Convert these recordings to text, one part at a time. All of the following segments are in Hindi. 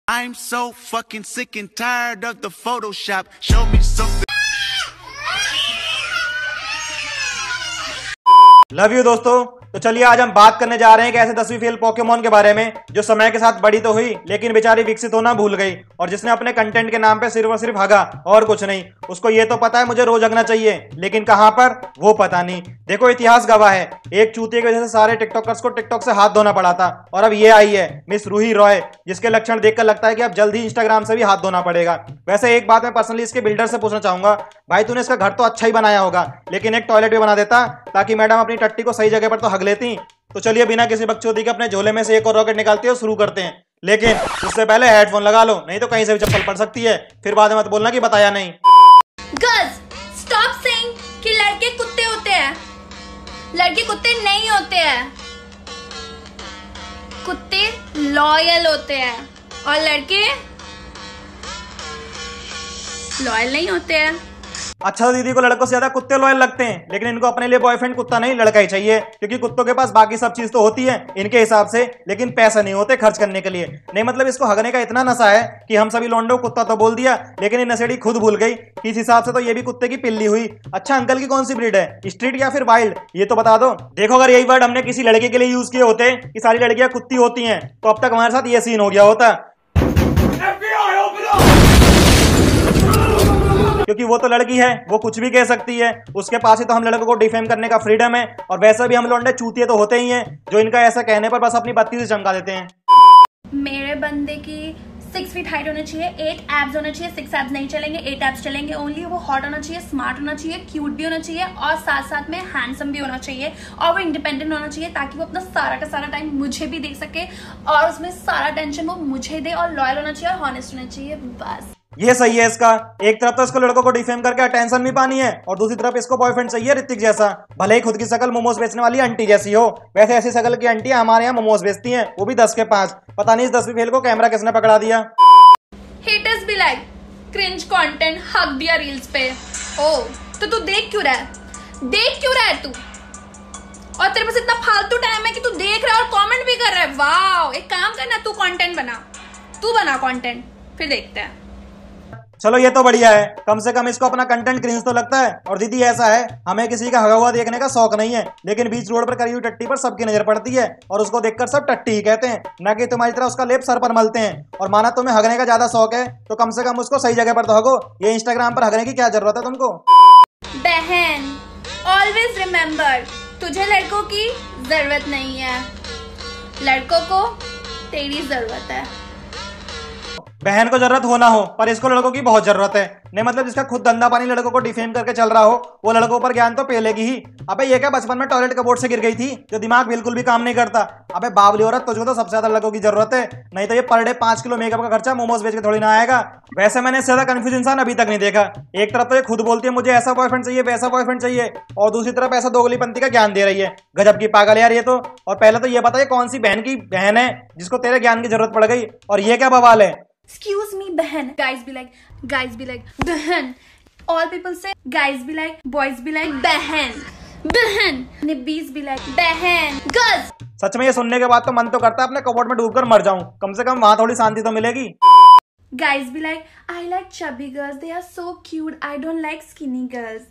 I'm so fucking sick and tired of the Photoshop. Show me something. Love you दोस्तों। तो चलिए आज हम बात करने जा रहे हैं एक ऐसे 10वीं फेल पोकेमॉन के बारे में जो समय के साथ बड़ी तो हुई लेकिन बेचारी विकसित होना भूल गई और जिसने अपने कंटेंट के नाम पे सिर्फ और सिर्फ हगा और कुछ नहीं। उसको ये तो पता है मुझे रोज हगना चाहिए लेकिन कहां पर वो पता नहीं। देखो इतिहास गवाह है, एक चूतिए की वजह से सारे टिकटॉकर्स को टिकटॉक से हाथ धोना पड़ा था और अब ये आई है मिस रूही रॉय जिसके लक्षण देखकर लगता है कि अब जल्द ही इंस्टाग्राम से भी हाथ धोना पड़ेगा। वैसे एक बात मैं पर्सनली इसके बिल्डर से पूछना चाहूंगा, भाई तूने इसका घर तो अच्छा ही बनाया होगा लेकिन एक टॉयलेट भी बना देता ताकि मैडम अपनी टट्टी को सही जगह पर तो हग लेती। तो चलिए बिना किसी बकचोदी के अपने झोले में से एक और रॉकेट निकालते हैं और शुरू करते हैं, लेकिन उससे पहले हेडफोन लगा लो नहीं तो कहीं से भी चप्पल पड़ सकती है, फिर बाद में मत बोलना कि बताया नहीं। गर्ल्स स्टॉप सेइंग कि लड़के कुत्ते होते हैं। लड़के कुत्ते नहीं होते हैं, कुत्ते लॉयल होते हैं और लड़के लॉयल नहीं होते हैं। अच्छा दीदी को लड़कों से ज्यादा कुत्ते लॉयल लगते हैं लेकिन इनको अपने लिए बॉयफ्रेंड कुत्ता नहीं लड़का ही चाहिए क्योंकि कुत्तों के पास बाकी सब चीज तो होती है इनके हिसाब से लेकिन पैसे नहीं होते खर्च करने के लिए। नहीं मतलब इसको हगने का इतना नशा है कि हम सभी लोंडो कुत्ता तो बोल दिया लेकिन ये नशेड़ी खुद भूल गई कि इस हिसाब से तो ये भी कुत्ते की पिल्ली हुई। अच्छा अंकल की कौन सी ब्रीड है, स्ट्रीट या फिर वाइल्ड, ये तो बता दो। देखो अगर यही वर्ड हमने किसी लड़के के लिए यूज किए होते कि सारी लड़कियां कुत्ती होती हैं तो अब तक हमारे साथ ये सीन हो गया होता क्योंकि वो तो लड़की है, वो कुछ भी कह सकती है, उसके पास ही तो हम लड़कों को डिफेम करने का फ्रीडम है। और वैसे भी हम लौंडे चूतिए तो होते ही हैं जो इनका ऐसा कहने पर बस अपनी बत्ती से चमका देते हैं। मेरे बंदे की 6 फीट हाइट होनी चाहिए, 8 एब्स होने चाहिए, 6 एब्स नहीं चलेंगे, 8 एब्स चलेंगे ओनली। वो हॉट होना चाहिए, स्मार्ट होना चाहिए, क्यूट भी होना चाहिए और साथ साथ में हैंडसम भी होना चाहिए और वो इंडिपेंडेंट होना चाहिए ताकि वो अपना सारा का सारा टाइम मुझे भी दे सके और उसमें सारा टेंशन वो मुझे दे और लॉयल होना चाहिए और हॉनेस्ट होना चाहिए, बस। ये सही है इसका। एक तरफ तो इसको लड़कों को डिफेम करके अटेंशन भी पानी है और दूसरी तरफ इसको बॉयफ्रेंड चाहिए ऋतिक जैसा, भले ही खुद की शकल मोमोज बेचने वाली आंटी जैसी हो। वैसे ऐसी शकल की आंटियां हमारे यहाँ मोमोज बेचती हैं, वो भी 10 के 5। पता नहीं इस 10वीं फेल को कैमरा किसने पकड़ा दिया। हेटर्स भी लाइक क्रिंज कंटेंट हक दिया रील्स पे। ओ तो तू देख क्यों रहा है तू? और तेरे पास इतना फालतू टाइम है कि तू देख रहा है और कमेंट भी कर रहा है। वाओ, एक काम करना, तू कंटेंट बना, तू बना कंटेंट, फिर देखते हैं। चलो ये तो बढ़िया है, कम से कम इसको अपना कंटेंट क्रिंज तो लगता है। और दीदी ऐसा है, हमें किसी का हगा हुआ देखने का शौक नहीं है लेकिन बीच रोड पर करी हुई टट्टी पर सबकी नजर पड़ती है और उसको देखकर सब टट्टी ही कहते हैं, ना कि तुम्हारी तरह उसका लेप सर पर मलते हैं। और माना तुम्हें हगने का ज्यादा शौक है तो कम से कम उसको सही जगह पर तो हगो, ये इंस्टाग्राम पर हगने की क्या जरूरत है तुमको। बहन ऑलवेज रिमेम्बर, तुझे लड़कों की जरूरत नहीं है, लड़कों को तेरी जरूरत है। बहन को जरूरत हो ना हो पर इसको लड़कों की बहुत जरूरत है। नहीं मतलब जिसका खुद धंधा पानी लड़कों को डिफेम करके चल रहा हो वो लड़कों पर ज्ञान तो पेलेगी ही। अबे ये क्या बचपन में टॉयलेट कबोर्ड से गिर गई थी जो दिमाग बिल्कुल भी काम नहीं करता। अबे बावली औरत, तुझको तो सबसे ज्यादा लड़कों की जरूरत है, नहीं तो ये पर डे 5 किलो मेकअप का खर्चा मोमोज बेच के थोड़ी ना आएगा। वैसे मैंने इससे ज्यादा कंफ्यूज इंसान अभी तक नहीं देखा। एक तरफ तो ये खुद बोलती है मुझे ऐसा बॉयफ्रेंड चाहिए वैसा बॉयफ्रेंड चाहिए और दूसरी तरफ ऐसा दोगलीपंथी का ज्ञान दे रही है। गजब की पागल यार ये तो। और पहले तो ये बताइए कौन सी बहन की बहन है जिसको तेरे ज्ञान की जरूरत पड़ गई और ये क्या बवाल है। Excuse me, बहन। Guys be like, बहन। All people say, guys be like, boys be like, बहन। Nibbies be like, बहन। Girls। सच में ये सुनने के बाद तो मन तो करता है अपने कबोर्ड में डूबकर मर जाऊं, कम से कम वहां थोड़ी शांति तो मिलेगी। Guys be like, I like chubby girls, they are so cute, I don't like skinny girls।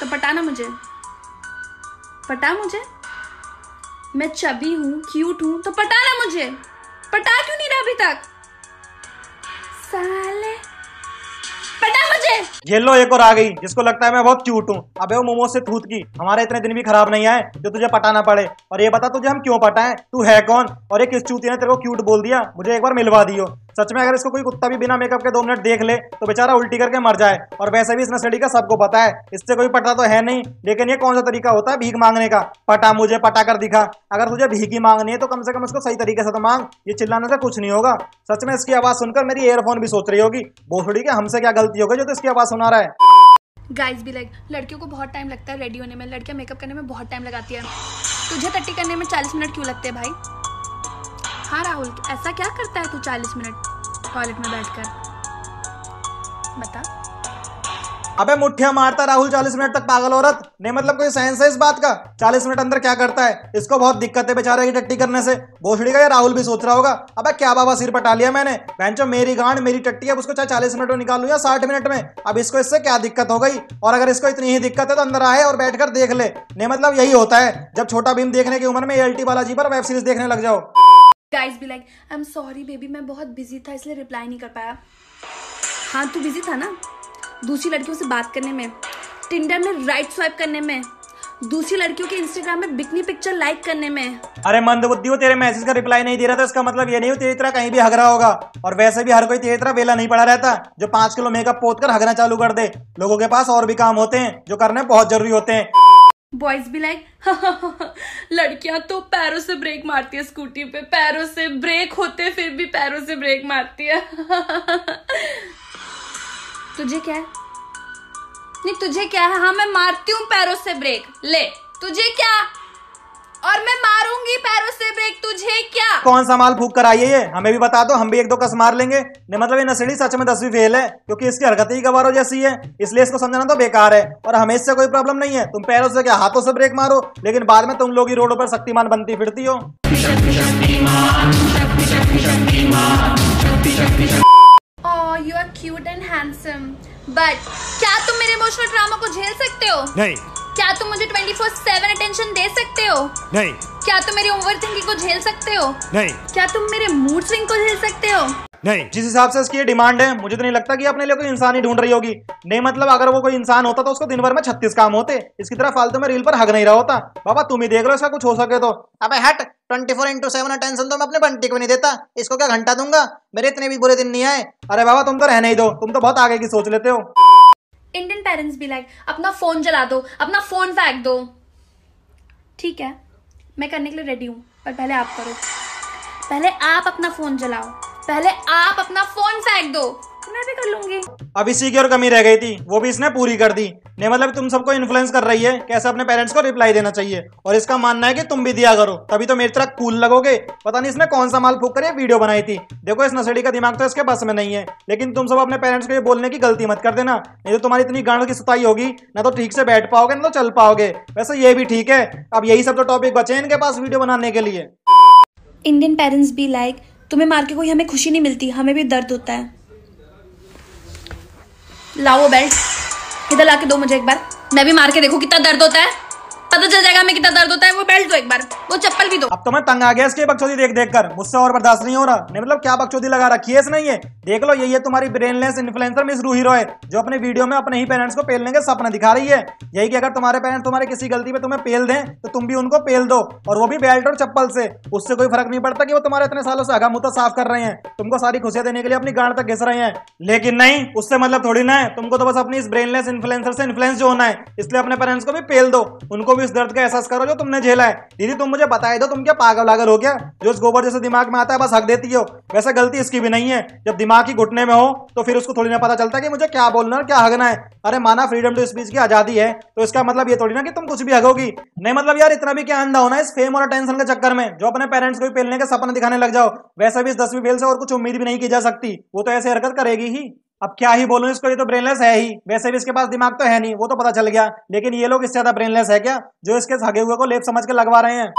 तो पटा मुझे, मैं चबी हूँ, क्यूट हूँ, तो पटाना मुझे। पटा क्यों नहीं रहा अभी तक? साले पटा मुझे। ये लो एक और आ गई जिसको लगता है मैं बहुत क्यूट हूँ। अबे वो मोमोज से थूत की, हमारे इतने दिन भी खराब नहीं आए जो तुझे पटाना पड़े। और ये बता तुझे हम क्यों पटाएं, तू है कौन और ये किस चूती ने तेरे को क्यूट बोल दिया, मुझे एक बार मिलवा दियो। सच में अगर इसको कोई कुत्ता भी बिना मेकअप के 2 मिनट देख ले तो बेचारा उल्टी करके मर जाए। और वैसे भी इस नशेड़ी का सबको पता है, इससे कोई पटा तो है नहीं, लेकिन ये कौन सा तरीका होता है भीख मांगने का, पटा मुझे, पटा कर दिखा। अगर तुझे भीख ही मांगनी है तो कम से कम उसको सही तरीके से तो मांग, ये चिल्लाने से कुछ नहीं होगा। सच में इसकी आवाज सुनकर मेरी ईयरफोन भी सोच रही होगी भोसड़ी के हमसे क्या गलती हो गई जो तो इसकी आवाज सुना रहा है। गाइस भी लाइक, लड़कियों को बहुत टाइम लगता है रेडी होने में, लड़कियां मेकअप करने में बहुत टाइम लगाती है, तुझे टट्टी करने में 40 मिनट क्यों लगते हैं भाई? हाँ राहुल, ऐसा क्या करता है तू 40 मिनट टॉयलेट में बैठकर, बता। अबे मुठ्ठियां मारता राहुल 40 मिनट तक पागल औरत नहीं, मतलब कोई सेंस है इस बात का? 40 मिनट अंदर क्या करता है? इसको बहुत दिक्कत है बेचारे की टट्टी करने से। भोसड़ी का ये राहुल भी सोच रहा होगा, अबे क्या बाबा सिर पटा लिया मैंने, बेंचो मेरी गांड मेरी टट्टी, अब उसको चाहे 40 मिनट में निकालू या 60 मिनट में, अब इसको इससे क्या दिक्कत हो गई? और अगर इसको इतनी ही दिक्कत है तो अंदर आए और बैठकर देख ले। नहीं मतलब यही होता है जब छोटा भीम देखने की उम्र में एलटी बालाजी पर वेब सीरीज देखने लग जाओ। Guys be like I am sorry baby, मैं बहुत बिजी था इसलिए रिप्लाई नहीं कर पाया। हाँ तू बिजी था ना दूसरी लड़कियों से बात करने में, टिंडर में राइट स्वाइप करने में, दूसरी लड़कियों के इंस्टाग्राम में बिकनी पिक्चर लाइक करने में। अरे मंदबुद्धि, वो तेरे मैसेज का रिप्लाई नहीं दे रहा था इसका मतलब ये नहीं हो तेरी तरह कहीं भी हग रहा होगा। और वैसे भी हर कोई तेरी तरह वेला नहीं पड़ा रहता जो 5 किलो मेकअप पोत कर हगना चालू कर दे। लोगों के पास और भी काम होते हैं जो करने बहुत जरूरी होते हैं। बॉयज भी लाइक लड़कियां तो पैरों से ब्रेक मारती है, स्कूटी पे पैरों से ब्रेक होते फिर भी पैरों से ब्रेक मारती है। तुझे क्या है? नहीं तुझे क्या है? हाँ मैं मारती हूँ पैरों से ब्रेक, ले तुझे क्या? और मैं मारूंगी पैरों से ब्रेक, तुझे क्या? कौन सा माल फूक कर आई है ये? हमें भी बता दो, हम भी 1-2 कस मार लेंगे। नहीं मतलब ये नशेड़ी सच में 10वीं फेल है क्योंकि इसकी हरकतें ही गवारों जैसी है, इसलिए इसको समझना तो बेकार है। और हमें इससे कोई प्रॉब्लम नहीं है, तुम पैरों से क्या हाथों से ब्रेक मारो, लेकिन बाद में तुम लोग ही रोडों पर शक्तिमान बनती फिरती हो। You are cute and handsome, but क्या तुम मेरे इमोशनल ड्रामा को झेल सकते हो? नहीं। क्या तुम मुझे 24/7 अटेंशन दे सकते हो? नहीं। क्या तुम मेरी ओवरथिंकिंग को झेल सकते हो? नहीं। क्या तुम मेरे मूड स्विंग को झेल सकते हो? नहीं। जिस हिसाब से इसकी डिमांड है मुझे तो नहीं लगता कि अपने लिए कोई इंसान ही ढूंढ रही होगी। नहीं मतलब अगर वो कोई इंसान होता तो उसको दिन भर में 36 काम होते, इसकी तरह फालतू में रील पर हग नहीं रहा होता। बाबा तुम ही देख लो इसका कुछ हो सके तो। अबे हट, 24/7 अटेंशन तो मैं अपने बंटी को नहीं देता, इसको क्या घंटा दूंगा? मेरे इतने भी बुरे दिन नहीं आए। अरे बाबा तुम तो रहने ही दो, तुम तो बहुत आगे की सोच लेते हो। इंडियन पेरेंट्स भी लाइक अपना फोन जला दो, अपना फोन फेंक दो। ठीक है मैं करने के लिए रेडी हूँ, पर पहले आप करो। पहले आप अपना फोन जलाओ, पहले आप अपना फोन फेंक दो, मैं भी कर लूंगी। अब इसी की और कमी रह गई थी, वो भी इसने पूरी कर दी। नहीं मतलब तुम सबको इन्फ्लुएंस कर रही है कैसे अपने पेरेंट्स को रिप्लाई देना चाहिए, और इसका मानना है कि तुम भी दिया करो तभी तो मेरी तरह कूल लगोगे। पता नहीं इसने कौन सा माल फूक कर ये वीडियो बनाई थी। देखो इस नशेड़ी का दिमाग तो इसके बस में नहीं है, लेकिन तुम सब अपने पेरेंट्स को ये बोलने की गलती मत कर देना, नहीं तो तुम्हारी इतनी गांड की सुताई होगी ना तो ठीक से बैठ पाओगे ना तो चल पाओगे। वैसे ये भी ठीक है, अब यही सब तो टॉपिक बचे हैं इनके पास वीडियो बनाने के लिए। इंडियन पेरेंट्स भी लाइक तुम्हें मार के कोई हमें खुशी नहीं मिलती, हमें भी दर्द होता है। लाओ वो बेल्ट इधर लाके दो मुझे एक बार, मैं भी मार के देखूं कितना दर्द होता है, पता चल जाएगा हमें कितना दर्द होता है। वो बेल्ट दो एक बार, वो चप्पल भी दो। अब तो मैं तंग आ गया इसके बकचोदी देख देख कर, मुझसे और बर्दाश्त नहीं हो रहा। नहीं मतलब क्या बकचोदी लगा रखी है इसने ये। देख लो यही है तुम्हारी brainless influencer miss Ruhi Roy, जो अपने वीडियो में अपने ही पेरेंट्स को पेलने के सपना दिखा रही है। यही कि अगर तुम्हारे पेरेंट्स तुम्हारे किसी गलती पे तुम्हें पेल दें तो तुम भी उनको पेल दो, और वो भी बेल्ट और चप्पल से। उससे कोई फर्क नहीं पड़ता कि वो तुम्हारे इतने सालों से हगा मुंह साफ कर रहे हैं, तुमको सारी खुशियां देने के लिए अपनी गांड तक घिस रहे हैं। लेकिन नहीं, उससे मतलब थोड़ी ना है, तुमको तो बस अपनी इस ब्रेनलेस इन्फ्लुएंसर से इन्फ्लुएंस जो होना है, इसलिए अपने पेरेंट्स को भी पेल दो, उनको भी इस दर्द का एहसास करो जो तुमने झेला है। दीदी तुम मुझे बताए दो, तुम क्या पागल लागल हो क्या जो इस गोबर जैसे दिमाग में आता है बस हक देती हो? वैसे गलती इसकी भी नहीं है, जब दिमाग ही घुटने में हो तो फिर उसको थोड़ी ना पता चलता कि मुझे क्या बोलना और क्या हगना है। अरे माना फ्रीडम टू स्पीच की आजादी है तो इसका मतलब ये थोड़ी ना कि तुम कुछ भी हगोगी। नहीं मतलब यार इतना भी क्या अंधा होना है इस फेम और अटेंशन के चक्कर में जो अपने पेरेंट्स को भी पेलने के सपना दिखाने लग जाओ। वैसे भी इस 10वीं फेल से और कुछ उम्मीद भी नहीं की जा सकती, वो तो ऐसे हरकत करेगी ही। अब क्या ही बोलूं इसको, ये तो ब्रेनलेस है ही। वैसे भी इसके पास दिमाग तो है नहीं, वो तो पता चल गया, लेकिन ये लोग इससे ज्यादा ब्रेनलेस है क्या जो इसके हगे हुए को लेप समझ के लगवा रहे हैं।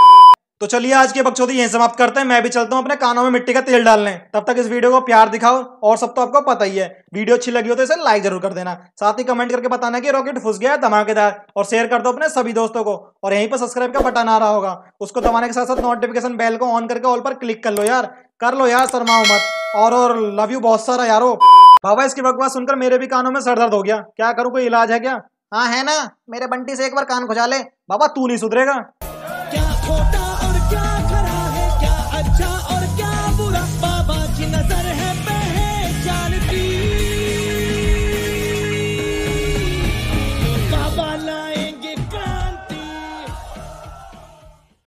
तो चलिए आज की बकचोदी यहीं समाप्त करते हैं, मैं भी चलता हूं अपने कानों में मिट्टी का तेल डालने। तब तक इस वीडियो को प्यार दिखाओ, और सब तो आपको पता ही है, वीडियो अच्छी लगी हो तो इसे लाइक जरूर कर देना, साथ ही कमेंट करके बताना कि रॉकेट फुस गया है धमाकेदार, और शेयर कर दो अपने सभी दोस्तों को। और यहीं पर सब्सक्राइब का बटन आ रहा होगा, उसको दबाने के साथ साथ नोटिफिकेशन बेल को ऑन करके ऑल पर क्लिक कर लो यार, शर्माओ मत। और लव यू बहुत सारा यारो। बाबा इसकी बकवास सुनकर मेरे भी कानों में सर दर्द हो गया, क्या करूं, कोई इलाज है क्या? हाँ है ना, मेरे बंटी से एक बार कान खुजा ले। बाबा तू नहीं सुधरेगा। क्या खोटा